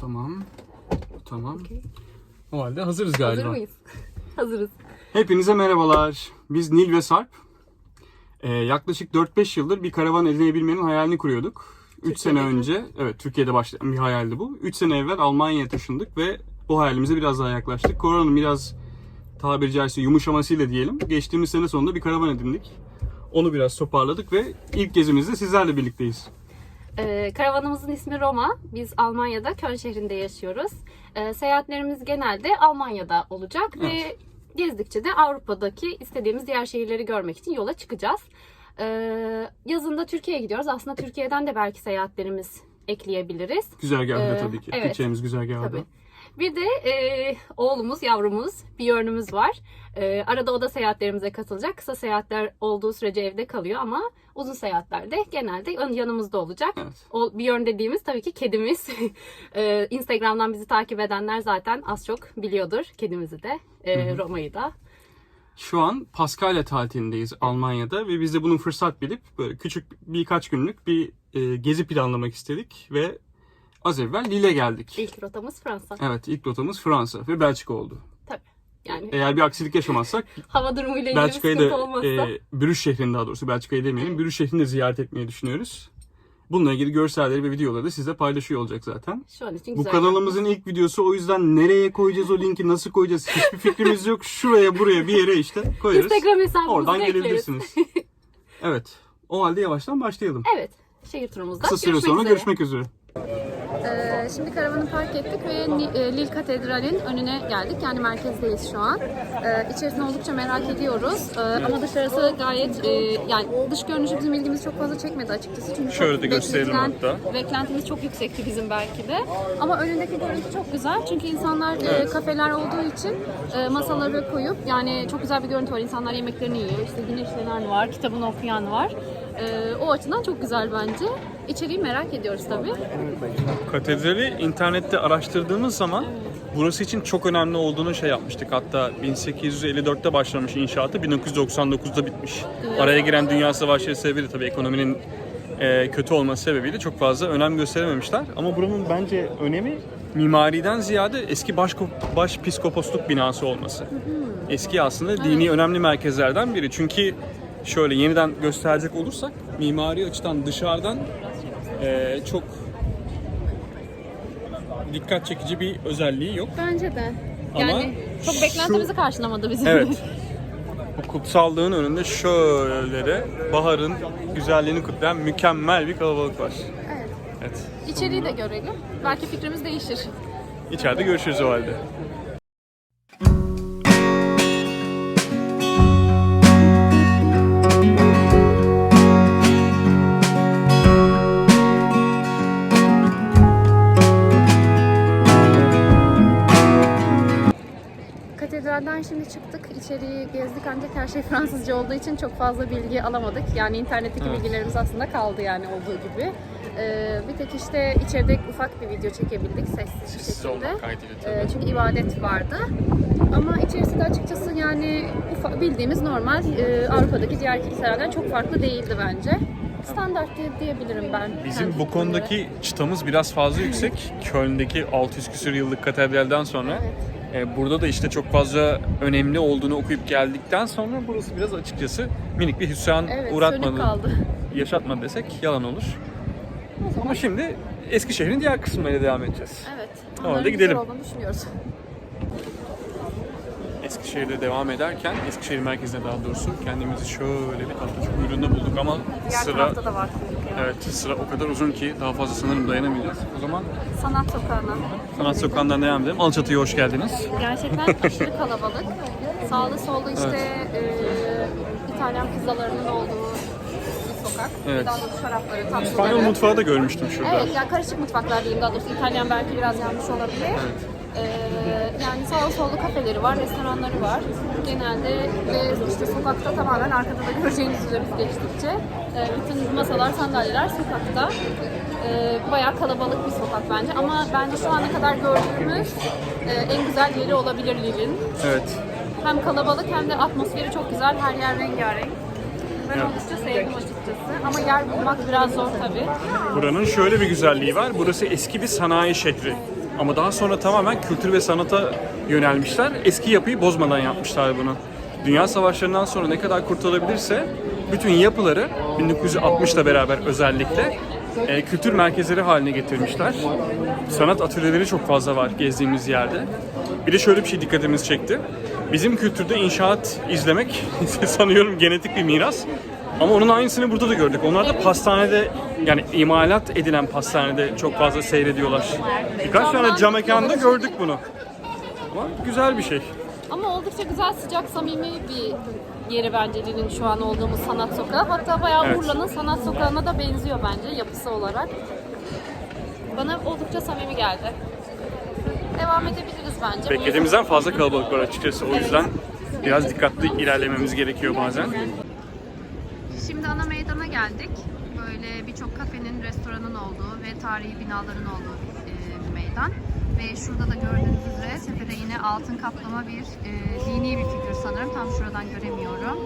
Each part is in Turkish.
Tamam. Tamam. Okay. O halde hazırız galiba. Hazır mıyız? Hazırız. Hepinize merhabalar. Biz Nil ve Sarp. Yaklaşık 4-5 yıldır bir karavan edinebilmenin hayalini kuruyorduk. 3 sene önce, evet Türkiye'de başlayan bir hayaldi bu. 3 sene evvel Almanya'ya taşındık ve bu hayalimize biraz daha yaklaştık. Koronanın biraz tabiri caizse yumuşamasıyla diyelim. Geçtiğimiz sene sonunda bir karavan edindik. Onu biraz toparladık ve ilk gezimizde sizlerle birlikteyiz. Karavanımızın ismi Roma. Biz Almanya'da Köln şehrinde yaşıyoruz. Seyahatlerimiz genelde Almanya'da olacak Evet. ve gezdikçe de Avrupa'daki istediğimiz diğer şehirleri görmek için yola çıkacağız. Yazında Türkiye'ye gidiyoruz. Aslında Türkiye'den de belki seyahatlerimiz ekleyebiliriz. Güzergahda tabii ki. Evet. Gideceğimiz güzergahda. Tabii. Bir de oğlumuz, yavrumuz, Björn'ümüz var. Arada o da seyahatlerimize katılacak. Kısa seyahatler olduğu sürece evde kalıyor ama uzun seyahatlerde genelde yanımızda olacak. Evet. O Björn dediğimiz tabii ki kedimiz. Instagram'dan bizi takip edenler zaten az çok biliyordur kedimizi de, Roma'yı da. Şu an Paskalya tatilindeyiz Almanya'da ve biz de bunun fırsat bilip böyle küçük birkaç günlük bir gezi planlamak istedik ve az evvel Lille'e geldik. İlk rotamız Fransa. Evet, ilk rotamız Fransa ve Belçika oldu. Tabii. Yani Eğer bir aksilik yaşamazsak hava durumuyla ilgili bir Belçika'yı sıkıntı da olmazsa. Brüj şehrini, daha doğrusu Belçika'yı demeyelim, Brüj şehrini de ziyaret etmeyi düşünüyoruz. Bununla ilgili görselleri ve videoları da sizle paylaşıyor olacak zaten. Şu an için Bu güzel. kanalımızın ilk videosu, o yüzden nereye koyacağız o linki, nasıl koyacağız hiçbir fikrimiz yok. Şuraya buraya bir yere işte koyarız. Instagram hesabımızı Oradan ekleriz. gelebilirsiniz. Evet. O halde yavaştan başlayalım. Evet. Şehir turumuzda Kısa süre sonra görüşmek üzere. Şimdi karavanı park ettik ve Lille Katedrali'nin önüne geldik. Yani merkezdeyiz şu an. İçerisini oldukça merak ediyoruz. Ama dışarısı gayet yani dış görünüşü bizim ilgimizi çok fazla çekmedi açıkçası. Çünkü Şöyle çok de gösterelim hatta. Beklentimiz çok yüksekti bizim belki de. Ama önündeki görüntü çok güzel. Çünkü insanlar kafeler olduğu için masaları koyup yani çok güzel bir görüntü var. İnsanlar yemeklerini yiyor. İşte güneşlenen var, kitabını okuyan var. O açıdan çok güzel bence. İçeriği merak ediyoruz tabii. Katedrali internette araştırdığımız zaman burası için çok önemli olduğunu şey yapmıştık. Hatta 1854'te başlamış inşaatı, 1999'da bitmiş. Araya giren Dünya Savaşları sebebiyle, tabii ekonominin kötü olması sebebiyle çok fazla önem gösterememişler. Ama buranın bence önemi mimariden ziyade eski başpiskoposluk binası olması. Eski aslında dini önemli merkezlerden biri. Çünkü şöyle yeniden gösterecek olursak mimari açıdan dışarıdan çok dikkat çekici bir özelliği yok. Bence de. Ama Yani çok beklentimizi karşılamadı bizim. Evet. Bu kutsallığın önünde şöyle de baharın güzelliğini kutlayan mükemmel bir kalabalık var. Evet. Evet. İçeriği de görelim. Belki fikrimiz değişir. İçeride görüşürüz o halde. Katedralden şimdi çıktık, içeriği gezdik ancak her şey Fransızca olduğu için çok fazla bilgi alamadık. Yani internetteki bilgilerimiz aslında kaldı yani olduğu gibi. Bir tek işte içeride ufak bir video çekebildik sessiz bir şekilde. Çünkü ibadet vardı. Ama içerisi de açıkçası yani bildiğimiz normal Avrupa'daki diğer kiliselerden çok farklı değildi bence. Standart diyebilirim ben. Bizim bu konudaki çıtamız biraz fazla yüksek. Köln'deki 600 küsur yıllık katedralden sonra. Burada da işte çok fazla önemli olduğunu okuyup geldikten sonra burası biraz açıkçası minik bir hüsran uğratmadı, yaşatmadı desek yalan olur. Ama şimdi Eskişehir'in diğer kısımlarıyla devam edeceğiz. Evet. Orada gidelim. Olduğunu düşünüyoruz. Eskişehir'de devam ederken, Eskişehir merkezine daha doğrusu kendimizi şöyle bir tatlıcı kuyruğunda bulduk ama Diğer tarafta da var. evet, sıra o kadar uzun ki daha fazla sanırım dayanamayacağız. O zaman Sanat Sokağı'na. Sanat Sokağı'ndan devam edelim. Alaçatı'ya hoş geldiniz. Gerçekten aşırı kalabalık. Sağlı sollu işte İtalyan pizzalarının olduğu bir sokak. Evet. Daha doğrusu şarapları, tatlıları. İspanyol mutfağı da görmüştüm şurada. Evet, yani karışık mutfaklar diyeyim daha doğrusu. İtalyan belki biraz yanlış olabilir. Evet. Yani sağlı sollu kafeleri var, restoranları var. Genelde ve işte sokakta tamamen arkada da göreceğiniz üzere biz geçtikçe. Bütün masalar, sandalyeler sokakta. Bayağı kalabalık bir sokak bence ama bence şu ana kadar gördüğümüz en güzel yeri olabilir Lille'in. Evet. Hem kalabalık hem de atmosferi çok güzel, her yer rengarenk. Ben Evet. oldukça sevdim açıkçası. açıkçası. Ama yer bulmak biraz zor tabii. Buranın şöyle bir güzelliği var. Burası eski bir sanayi şehri. Ama daha sonra tamamen kültür ve sanata yönelmişler. Eski yapıyı bozmadan yapmışlar bunu. Dünya savaşlarından sonra ne kadar kurtulabilirse bütün yapıları 1960'la beraber özellikle kültür merkezleri haline getirmişler. Sanat atölyeleri çok fazla var gezdiğimiz yerde. Bir de şöyle bir şey dikkatimizi çekti. Bizim kültürde inşaat izlemek sanıyorum genetik bir miras. Ama onun aynısını burada da gördük. Onlar da pastanede, yani imalat edilen pastanede çok fazla seyrediyorlar. Birkaç tane cam mekanda gördük bunu. Ama güzel bir şey. Ama oldukça güzel, sıcak, samimi bir yeri bence Lille'in şu an olduğumuz sanat sokağı. Hatta bayağı Evet. Urla'nın sanat sokağına da benziyor bence yapısı olarak. Bana oldukça samimi geldi. Devam edebiliriz bence. Beklediğimizden fazla kalabalık var açıkçası. O yüzden biraz dikkatli ilerlememiz gerekiyor bazen. Şimdi ana meydana geldik. Böyle birçok kafenin, restoranın olduğu ve tarihi binaların olduğu bir meydan. Ve şurada da gördüğünüz üzere tepede yine altın kaplama bir dini bir figür sanırım. Tam şuradan göremiyorum.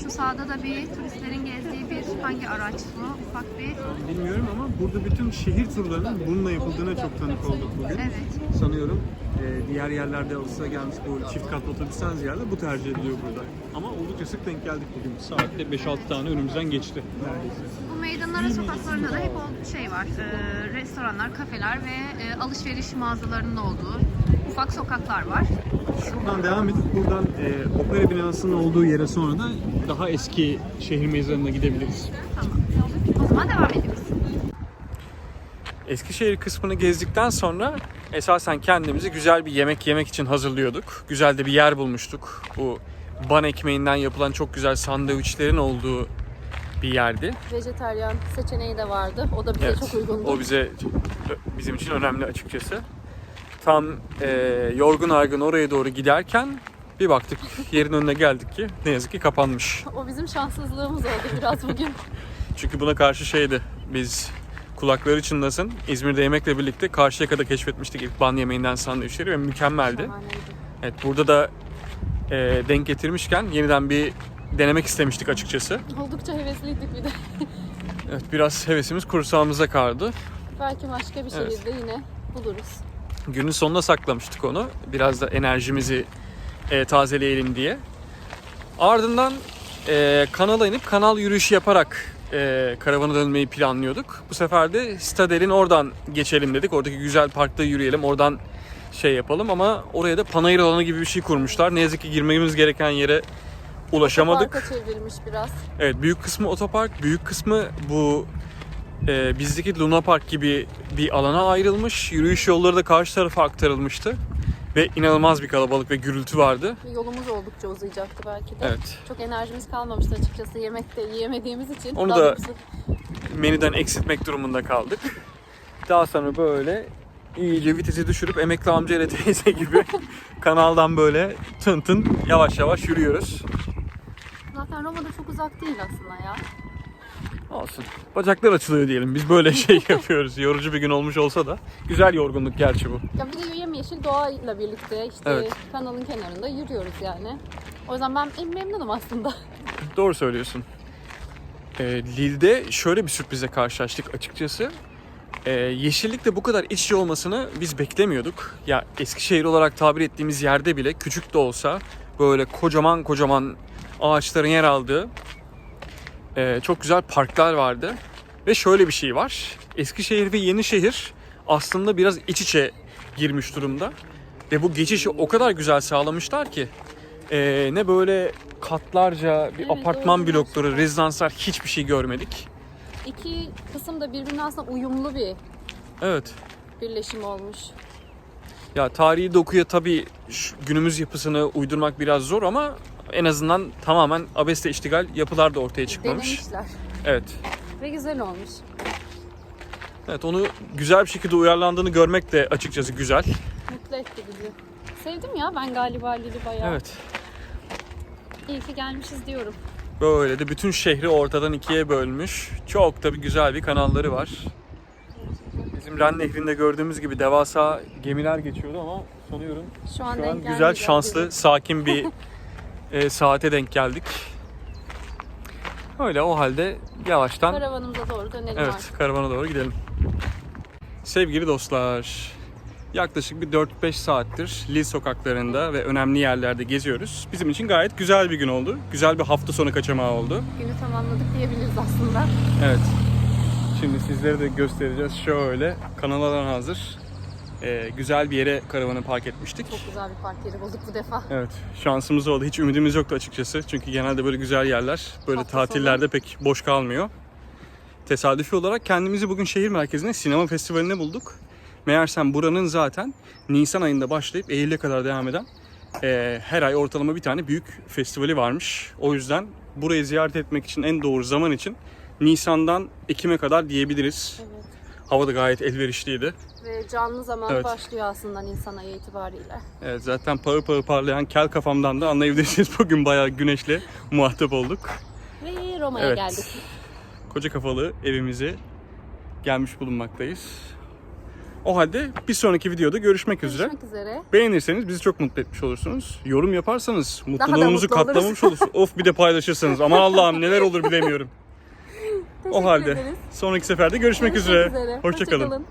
Şu sağda da bir turistlerin gezdiği bir hangi araç bu? Ufak bir... Bilmiyorum ama burada bütün şehir turlarının bununla yapıldığına çok tanık olduk bugün. Evet. Sanıyorum diğer yerlerde alışıla gelmiş bu çift katlı otobüsten ziyade bu tercih ediliyor burada. Ama oldukça sık denk geldik bugün. Saatte 5-6 tane önümüzden geçti neredeyse. Bu meydanların sokaklarında da hep şey var. Restoranlar, kafeler ve alışveriş mağazalarının olduğu ufak sokaklar var. Şuradan devam edip buradan opera binasının olduğu yere sonra da daha eski şehir mezarına gidebiliriz. Tamam. O zaman devam ediyoruz. Eskişehir kısmını gezdikten sonra esasen kendimizi güzel bir yemek yemek için hazırlıyorduk. Güzel de bir yer bulmuştuk. Bu ban ekmeğinden yapılan çok güzel sandviçlerin olduğu bir yerdi. Vejetaryen seçeneği de vardı. O da bize çok uygundu. O bizim için önemli açıkçası. Tam yorgun argın oraya doğru giderken bir baktık yerin önüne geldik ki ne yazık ki kapanmış. O bizim şanssızlığımız oldu biraz bugün. Çünkü buna karşı şeydi, biz kulakları çınlasın İzmir'de yemekle birlikte Karşıyaka'da keşfetmiştik ilk ban yemeğinden sandviçleri ve mükemmeldi. Şahaneydi. Evet, burada da denk getirmişken yeniden bir denemek istemiştik açıkçası. Oldukça hevesliydik bir de. Evet, biraz hevesimiz kursağımıza kaldı. Belki başka bir şehirde yine buluruz. Günün sonuna saklamıştık onu. Biraz da enerjimizi tazeleyelim diye. Ardından kanala inip kanal yürüyüşü yaparak karavana dönmeyi planlıyorduk. Bu sefer de Stadel'in oradan geçelim dedik. Oradaki güzel parkta yürüyelim. Oradan şey yapalım ama oraya da panayır alanı gibi bir şey kurmuşlar. Ne yazık ki girmemiz gereken yere ulaşamadık. Parka çevrilmiş biraz. Evet, büyük kısmı otopark, büyük kısmı bu bizdeki Luna Park gibi bir alana ayrılmış. Yürüyüş yolları da karşı tarafa aktarılmıştı. Ve inanılmaz bir kalabalık ve gürültü vardı. Yolumuz oldukça uzayacaktı belki de. Evet. Çok enerjimiz kalmamıştı açıkçası yemekte yiyemediğimiz için. Onu Daha da doğrusu menüden eksiltmek durumunda kaldık. Daha sonra böyle iyice vitesi düşürüp emekli amca ile teyze gibi kanaldan böyle tın tın yavaş yavaş yürüyoruz. zaten Roma'da çok uzak değil aslında ya. Olsun. Bacaklar açılıyor diyelim. Biz böyle şey yapıyoruz. Yorucu bir gün olmuş olsa da. Güzel yorgunluk gerçi bu. Ya bir de yemyeşil doğayla birlikte işte Evet. kanalın kenarında yürüyoruz yani. O yüzden ben memnunum aslında. Doğru söylüyorsun. Lille'de şöyle bir sürprize karşılaştık açıkçası. Yeşillikle bu kadar iç içe olmasını biz beklemiyorduk. Ya Eskişehir olarak tabir ettiğimiz yerde bile küçük de olsa böyle kocaman kocaman ağaçların yer aldığı çok güzel parklar vardı. Ve şöyle bir şey var. Eskişehir ve Yenişehir aslında biraz iç içe girmiş durumda. Ve bu geçişi o kadar güzel sağlamışlar ki ne böyle katlarca bir Evet, apartman doğru, blokları, gerçekten. rezidanslar hiçbir şey görmedik. İki kısım da birbirine aslında uyumlu bir Evet. birleşim olmuş. Ya tarihi dokuya tabii günümüz yapısını uydurmak biraz zor ama en azından tamamen abesle iştigal yapılar da ortaya çıkmamış. Denemişler Evet. ve güzel olmuş. Evet, onu güzel bir şekilde uyarlandığını görmek de açıkçası güzel. Mutlu etti bizi. Sevdim ya ben galiba Lille'i bayağı. Evet. İyi ki gelmişiz diyorum. Böyle de bütün şehri ortadan ikiye bölmüş. Çok da bir güzel bir kanalları var. Bizim Ren Nehri'nde gördüğümüz gibi devasa gemiler geçiyordu ama sanıyorum Şu an, şu an denk güzel, gelmeyecek şanslı, gibi. sakin bir saate denk geldik. Öyle o halde yavaştan Karavanımıza doğru dönelim evet artık. karavana doğru gidelim. Sevgili dostlar, yaklaşık bir 4-5 saattir Lille sokaklarında ve önemli yerlerde geziyoruz. Bizim için gayet güzel bir gün oldu. Güzel bir hafta sonu kaçamağı oldu. Günü tamamladık diyebiliriz aslında. Evet. Şimdi sizlere de göstereceğiz. Şöyle kanal alan hazır. Güzel bir yere karavanı park etmiştik. Çok güzel bir park yeri bulduk bu defa. Evet, şansımız oldu. Hiç ümidimiz yoktu açıkçası. Çünkü genelde böyle güzel yerler böyle Hafta tatillerde pek boş kalmıyor. Tesadüfi olarak kendimizi bugün şehir merkezinde sinema festivalinde bulduk. Meğersem buranın zaten Nisan ayında başlayıp Eylül'e kadar devam eden her ay ortalama bir tane büyük festivali varmış. O yüzden burayı ziyaret etmek için en doğru zaman için Nisan'dan Ekim'e kadar diyebiliriz. Evet. Hava da gayet elverişliydi. Ve canlı zamanı Evet. başlıyor aslında Nisan ayı itibariyle. Evet, zaten pağır pağır parlayan kel kafamdan da anlayabilirsiniz. Bugün bayağı güneşle muhatap olduk. Ve Roma'ya Evet. geldik. Koca kafalı evimize gelmiş bulunmaktayız. O halde bir sonraki videoda görüşmek üzere. Görüşmek üzere. Beğenirseniz bizi çok mutlu etmiş olursunuz. Yorum yaparsanız da mutluluğumuzu mutlu oluruz. katlamış olursunuz. Of, bir de paylaşırsanız. Aman Allah'ım, neler olur bilemiyorum. O Teşekkür halde ederiz. sonraki seferde görüşmek üzere. Hoşça Hoşça kalın. kalın.